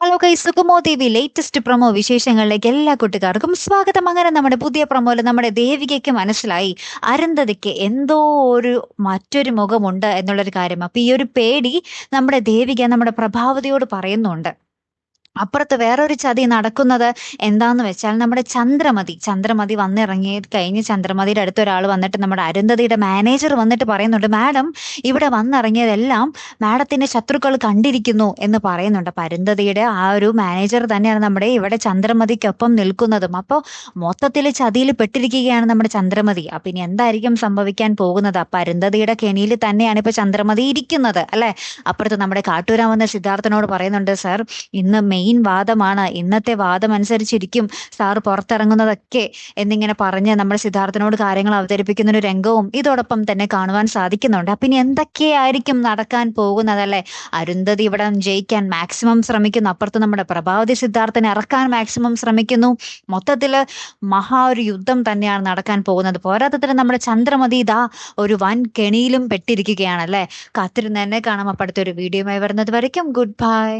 Hello guys, സുഗമോ TV latest promo വിശേഷങ്ങളിലേക്ക് എല്ലാ കൂട്ടുകാർക്കും സ്വാഗതം. അങ്ങനെ നമ്മുടെ പുതിയ പ്രൊമോയിൽ നമ്മുടെ ദേവികയ്ക്ക് മനസ്സിലായി അരുന്ധതിക്ക് എന്തോ ഒരു മറ്റൊരു മുഖമുണ്ട് എന്നുള്ളൊരു കാര്യം. അപ്പൊ ഈ ഒരു പേടി നമ്മുടെ ദേവിക നമ്മുടെ പ്രഭാവതിയോട് പറയുന്നുണ്ട്. അപ്പുറത്ത് വേറൊരു ചതി നടക്കുന്നത് എന്താന്ന് വെച്ചാൽ നമ്മുടെ ചന്ദ്രമതി വന്നിറങ്ങി കഴിഞ്ഞ് ചന്ദ്രമതിയുടെ അടുത്ത് ഒരാൾ വന്നിട്ട് നമ്മുടെ അരുന്ധതിയുടെ മാനേജർ വന്നിട്ട് പറയുന്നുണ്ട്, മാഡം ഇവിടെ വന്നിറങ്ങിയതെല്ലാം മാഡത്തിന്റെ ശത്രുക്കൾ കണ്ടിരിക്കുന്നു എന്ന് പറയുന്നുണ്ട്. അപ്പൊ അരുന്ധതിയുടെ ആ ഒരു മാനേജർ തന്നെയാണ് നമ്മുടെ ഇവിടെ ചന്ദ്രമതിക്കൊപ്പം നിൽക്കുന്നതും. അപ്പോൾ മൊത്തത്തിൽ ചതിയിൽ പെട്ടിരിക്കുകയാണ് നമ്മുടെ ചന്ദ്രമതി. അപ്പൊ ഇനി എന്തായിരിക്കും സംഭവിക്കാൻ പോകുന്നത്? അപ്പൊ അരുന്ധതിയുടെ കെണിയിൽ തന്നെയാണ് ഇപ്പൊ ചന്ദ്രമതി ഇരിക്കുന്നത് അല്ലെ. അപ്പുറത്ത് നമ്മുടെ കാട്ടൂരാൻ വന്ന സിദ്ധാർത്ഥനോട് പറയുന്നുണ്ട്, സാർ ഇന്ന് മെയിൻ വാദമാണ്, ഇന്നത്തെ വാദം അനുസരിച്ചിരിക്കും സാർ പുറത്തിറങ്ങുന്നതൊക്കെ എന്നിങ്ങനെ പറഞ്ഞ് നമ്മൾ സിദ്ധാർത്ഥനോട് കാര്യങ്ങൾ അവതരിപ്പിക്കുന്ന ഒരു രംഗവും ഇതോടൊപ്പം തന്നെ കാണുവാൻ സാധിക്കുന്നുണ്ട്. അപ്പൊ ഇനി എന്തൊക്കെയായിരിക്കും നടക്കാൻ പോകുന്നതല്ലേ? അരുന്ധതി ഇവിടെ ജയിക്കാൻ മാക്സിമം ശ്രമിക്കുന്നു, അപ്പുറത്ത് നമ്മുടെ പ്രഭാവതി സിദ്ധാർത്ഥനെ ഇറക്കാൻ മാക്സിമം ശ്രമിക്കുന്നു. മൊത്തത്തില് ഒരു യുദ്ധം തന്നെയാണ് നടക്കാൻ പോകുന്നത്. പോരാത്തതിന് നമ്മുടെ ചന്ദ്രമതി ഇതാ ഒരു വൻ കെണിയിലും പെട്ടിരിക്കുകയാണല്ലേ. കാത്തിരുന്ന് തന്നെ കാണാം. അപ്പൊ അടുത്തൊരു വീഡിയോയുമായി വരുന്നത് വരയ്ക്കും ഗുഡ് ബൈ.